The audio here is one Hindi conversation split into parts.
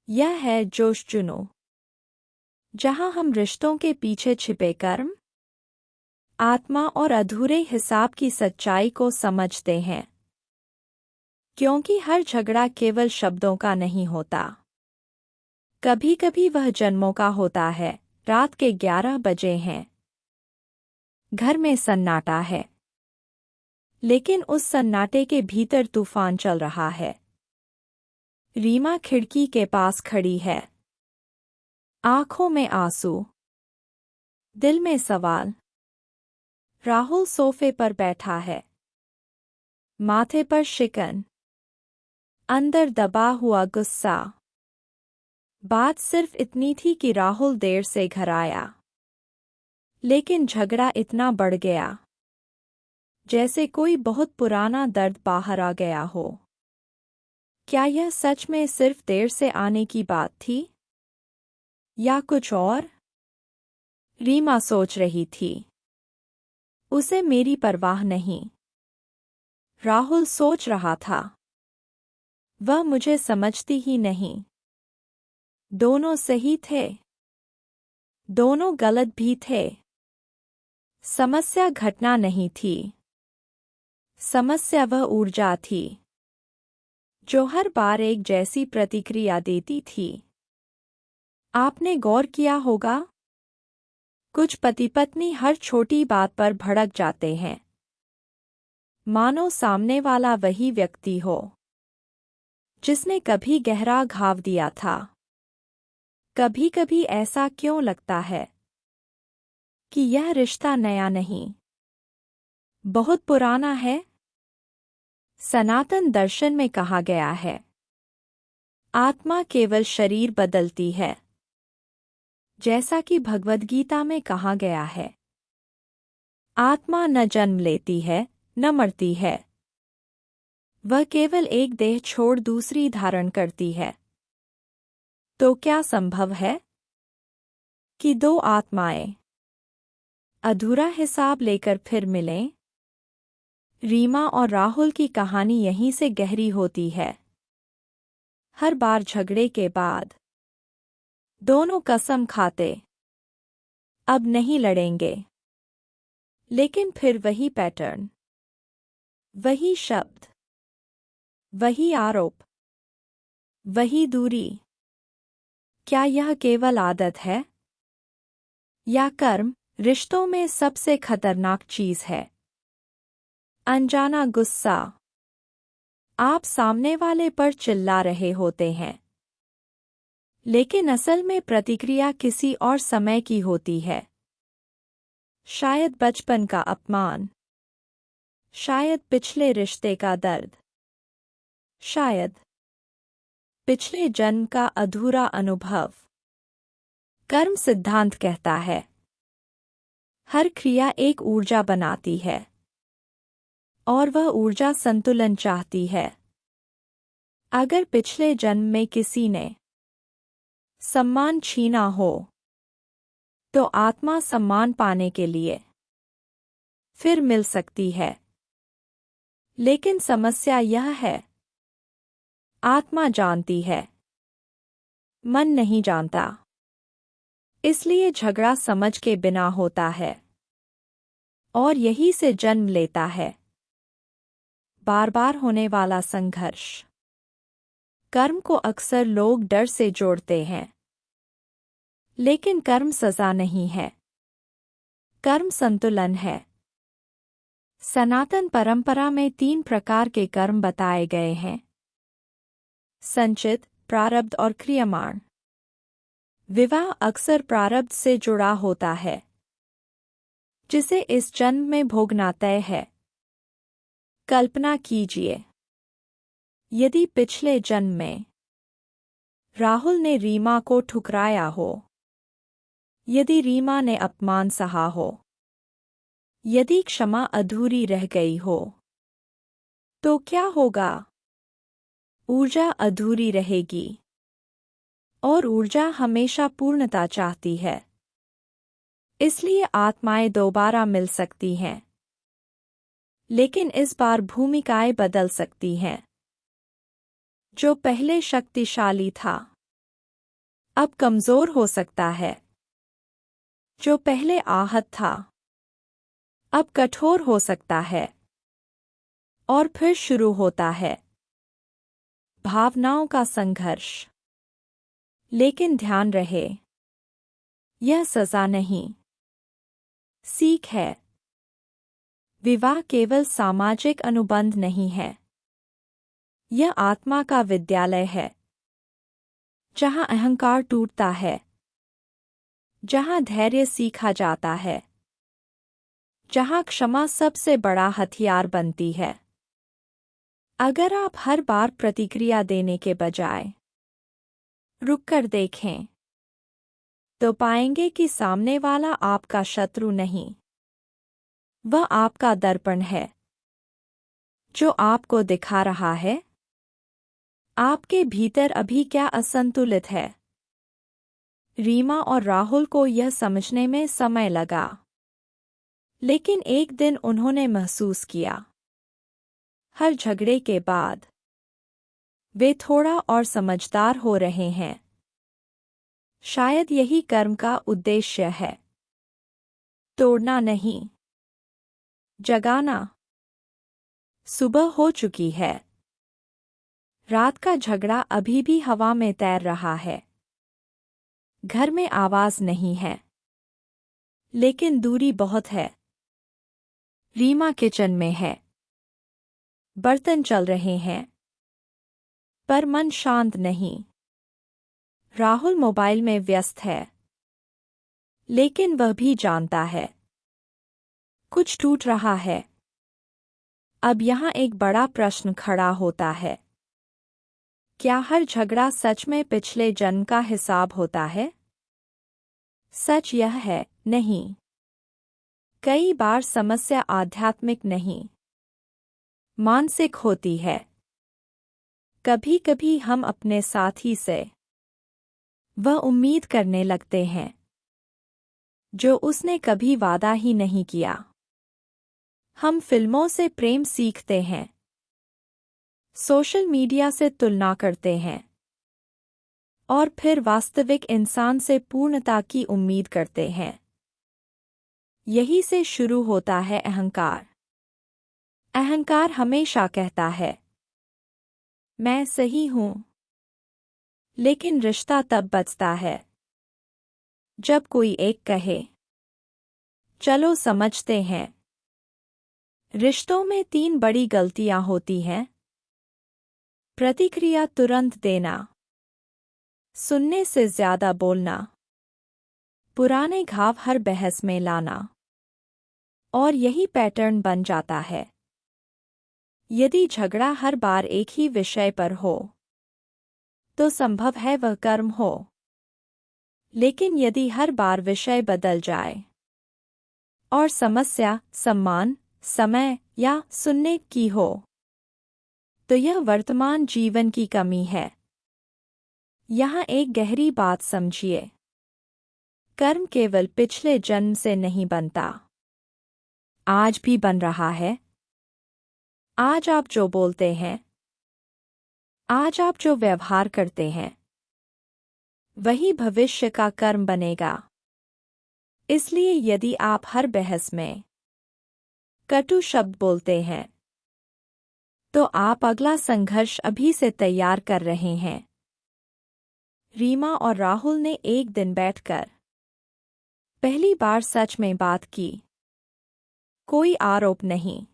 यह है जोश जुनून, जहां हम रिश्तों के पीछे छिपे कर्म, आत्मा और अधूरे हिसाब की सच्चाई को समझते हैं। क्योंकि हर झगड़ा केवल शब्दों का नहीं होता, कभी कभी वह जन्मों का होता है। रात के 11 बजे हैं, घर में सन्नाटा है, लेकिन उस सन्नाटे के भीतर तूफान चल रहा है। रीमा खिड़की के पास खड़ी है, आंखों में आंसू, दिल में सवाल। राहुल सोफे पर बैठा है, माथे पर शिकन, अंदर दबा हुआ गुस्सा। बात सिर्फ इतनी थी कि राहुल देर से घर आया, लेकिन झगड़ा इतना बढ़ गया जैसे कोई बहुत पुराना दर्द बाहर आ गया हो। क्या यह सच में सिर्फ देर से आने की बात थी, या कुछ और? रीमा सोच रही थी, उसे मेरी परवाह नहीं। राहुल सोच रहा था, वह मुझे समझती ही नहीं। दोनों सही थे, दोनों गलत भी थे। समस्या घटना नहीं थी, समस्या वह ऊर्जा थी जो हर बार एक जैसी प्रतिक्रिया देती थी। आपने गौर किया होगा, कुछ पति पत्नी हर छोटी बात पर भड़क जाते हैं, मानो सामने वाला वही व्यक्ति हो जिसने कभी गहरा घाव दिया था। कभी कभी ऐसा क्यों लगता है कि यह रिश्ता नया नहीं, बहुत पुराना है। सनातन दर्शन में कहा गया है, आत्मा केवल शरीर बदलती है। जैसा कि भगवद गीता में कहा गया है, आत्मा न जन्म लेती है न मरती है, वह केवल एक देह छोड़ दूसरी धारण करती है। तो क्या संभव है कि दो आत्माएं अधूरा हिसाब लेकर फिर मिलें? रीमा और राहुल की कहानी यहीं से गहरी होती है। हर बार झगड़े के बाद दोनों कसम खाते, अब नहीं लड़ेंगे, लेकिन फिर वही पैटर्न, वही शब्द, वही आरोप, वही दूरी। क्या यह केवल आदत है, या कर्म? रिश्तों में सबसे खतरनाक चीज है अनजाना गुस्सा। आप सामने वाले पर चिल्ला रहे होते हैं, लेकिन असल में प्रतिक्रिया किसी और समय की होती है। शायद बचपन का अपमान, शायद पिछले रिश्ते का दर्द, शायद पिछले जन्म का अधूरा अनुभव। कर्म सिद्धांत कहता है, हर क्रिया एक ऊर्जा बनाती है, और वह ऊर्जा संतुलन चाहती है। अगर पिछले जन्म में किसी ने सम्मान छीना हो, तो आत्मा सम्मान पाने के लिए फिर मिल सकती है। लेकिन समस्या यह है, आत्मा जानती है, मन नहीं जानता। इसलिए झगड़ा समझ के बिना होता है, और यही से जन्म लेता है बार बार होने वाला संघर्ष। कर्म को अक्सर लोग डर से जोड़ते हैं, लेकिन कर्म सजा नहीं है, कर्म संतुलन है। सनातन परंपरा में 3 प्रकार के कर्म बताए गए हैं, संचित, प्रारब्ध और क्रियमाण। विवाह अक्सर प्रारब्ध से जुड़ा होता है, जिसे इस जन्म में भोगना तय है। कल्पना कीजिए, यदि पिछले जन्म में राहुल ने रीमा को ठुकराया हो, यदि रीमा ने अपमान सहा हो, यदि क्षमा अधूरी रह गई हो, तो क्या होगा? ऊर्जा अधूरी रहेगी, और ऊर्जा हमेशा पूर्णता चाहती है। इसलिए आत्माएं दोबारा मिल सकती हैं, लेकिन इस बार भूमिकाएं बदल सकती हैं। जो पहले शक्तिशाली था, अब कमजोर हो सकता है। जो पहले आहत था अब कठोर हो सकता है और फिर शुरू होता है भावनाओं का संघर्ष। लेकिन ध्यान रहे, यह सजा नहीं, सीख है। विवाह केवल सामाजिक अनुबंध नहीं है, यह आत्मा का विद्यालय है, जहां अहंकार टूटता है, जहां धैर्य सीखा जाता है, जहां क्षमा सबसे बड़ा हथियार बनती है। अगर आप हर बार प्रतिक्रिया देने के बजाय रुककर देखें, तो पाएंगे कि सामने वाला आपका शत्रु नहीं, वह आपका दर्पण है, जो आपको दिखा रहा है आपके भीतर अभी क्या असंतुलित है। रीमा और राहुल को यह समझने में समय लगा, लेकिन एक दिन उन्होंने महसूस किया, हर झगड़े के बाद वे थोड़ा और समझदार हो रहे हैं। शायद यही कर्म का उद्देश्य है, तोड़ना नहीं, जगाना। सुबह हो चुकी है, रात का झगड़ा अभी भी हवा में तैर रहा है। घर में आवाज नहीं है, लेकिन दूरी बहुत है। रीमा किचन में है, बर्तन चल रहे हैं, पर मन शांत नहीं। राहुल मोबाइल में व्यस्त है, लेकिन वह भी जानता है कुछ टूट रहा है। अब यहाँ एक बड़ा प्रश्न खड़ा होता है, क्या हर झगड़ा सच में पिछले जन्म का हिसाब होता है? सच यह है, नहीं। कई बार समस्या आध्यात्मिक नहीं, मानसिक होती है। कभी-कभी हम अपने साथी से वह उम्मीद करने लगते हैं जो उसने कभी वादा ही नहीं किया। हम फिल्मों से प्रेम सीखते हैं, सोशल मीडिया से तुलना करते हैं, और फिर वास्तविक इंसान से पूर्णता की उम्मीद करते हैं। यही से शुरू होता है अहंकार। अहंकार हमेशा कहता है, मैं सही हूं। लेकिन रिश्ता तब बचता है जब कोई एक कहे, चलो समझते हैं। रिश्तों में 3 बड़ी गलतियां होती हैं। प्रतिक्रिया तुरंत देना, सुनने से ज्यादा बोलना, पुराने घाव हर बहस में लाना। और यही पैटर्न बन जाता है। यदि झगड़ा हर बार एक ही विषय पर हो, तो संभव है वह कर्म हो। लेकिन यदि हर बार विषय बदल जाए और समस्या सम्मान, समय या सुनने की हो, तो यह वर्तमान जीवन की कमी है। यहाँ एक गहरी बात समझिए, कर्म केवल पिछले जन्म से नहीं बनता, आज भी बन रहा है। आज आप जो बोलते हैं, आज आप जो व्यवहार करते हैं, वही भविष्य का कर्म बनेगा। इसलिए यदि आप हर बहस में कटु शब्द बोलते हैं, तो आप अगला संघर्ष अभी से तैयार कर रहे हैं। रीमा और राहुल ने एक दिन बैठकर पहली बार सच में बात की। कोई आरोप नहीं,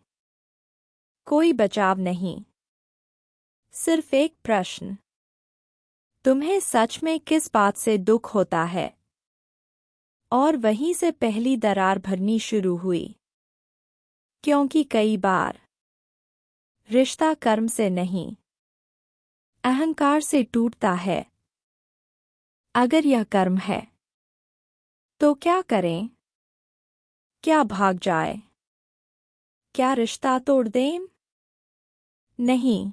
कोई बचाव नहीं, सिर्फ एक प्रश्न, तुम्हें सच में किस बात से दुख होता है? और वहीं से पहली दरार भरनी शुरू हुई। क्योंकि कई बार रिश्ता कर्म से नहीं, अहंकार से टूटता है। अगर यह कर्म है, तो क्या करें? क्या भाग जाए? क्या रिश्ता तोड़ दें? नहीं।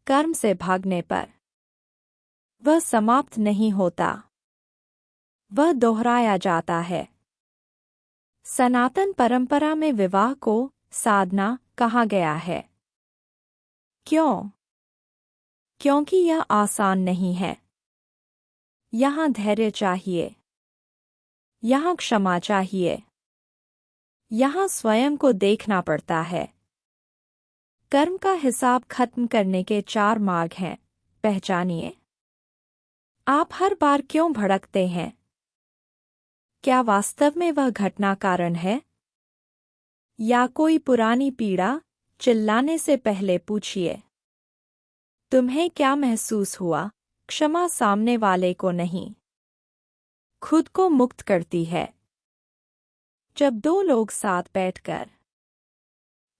कर्म से भागने पर वह समाप्त नहीं होता, वह दोहराया जाता है। सनातन परंपरा में विवाह को साधना कहा गया है। क्यों? क्योंकि यह आसान नहीं है। यहाँ धैर्य चाहिए। यहाँ क्षमा चाहिए। यहाँ स्वयं को देखना पड़ता है। कर्म का हिसाब खत्म करने के 4 मार्ग हैं। पहचानिए। आप हर बार क्यों भड़कते हैं? क्या वास्तव में वह घटना कारण है? या कोई पुरानी पीड़ा? चिल्लाने से पहले पूछिए, तुम्हें क्या महसूस हुआ? क्षमा सामने वाले को नहीं, खुद को मुक्त करती है। जब 2 लोग साथ बैठकर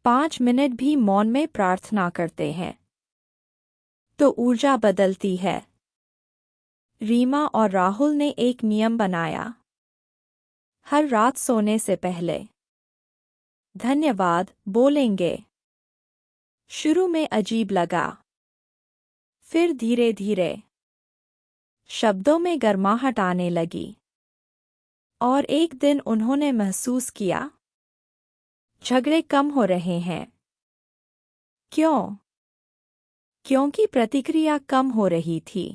5 मिनट भी मौन में प्रार्थना करते हैं तो ऊर्जा बदलती है। रीमा और राहुल ने एक नियम बनाया, हर रात सोने से पहले धन्यवाद बोलेंगे। शुरू में अजीब लगा, फिर धीरे धीरे शब्दों में गर्माहट आने लगी और एक दिन उन्होंने महसूस किया, झगड़े कम हो रहे हैं। क्यों? क्योंकि प्रतिक्रिया कम हो रही थी।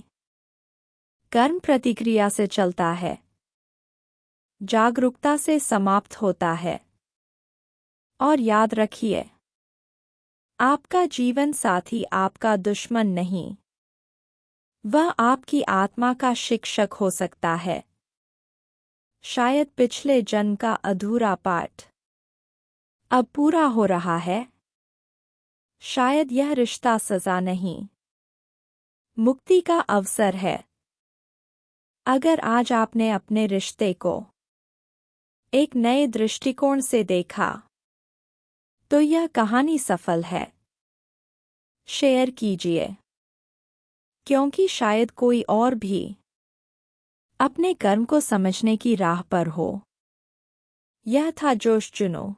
कर्म प्रतिक्रिया से चलता है, जागरूकता से समाप्त होता है। और याद रखिए, आपका जीवन साथी आपका दुश्मन नहीं, वह आपकी आत्मा का शिक्षक हो सकता है। शायद पिछले जन्म का अधूरा पाठ अब पूरा हो रहा है। शायद यह रिश्ता सजा नहीं, मुक्ति का अवसर है। अगर आज आपने अपने रिश्ते को एक नए दृष्टिकोण से देखा तो यह कहानी सफल है। शेयर कीजिए, क्योंकि शायद कोई और भी अपने कर्म को समझने की राह पर हो। यह था जोश चुनो।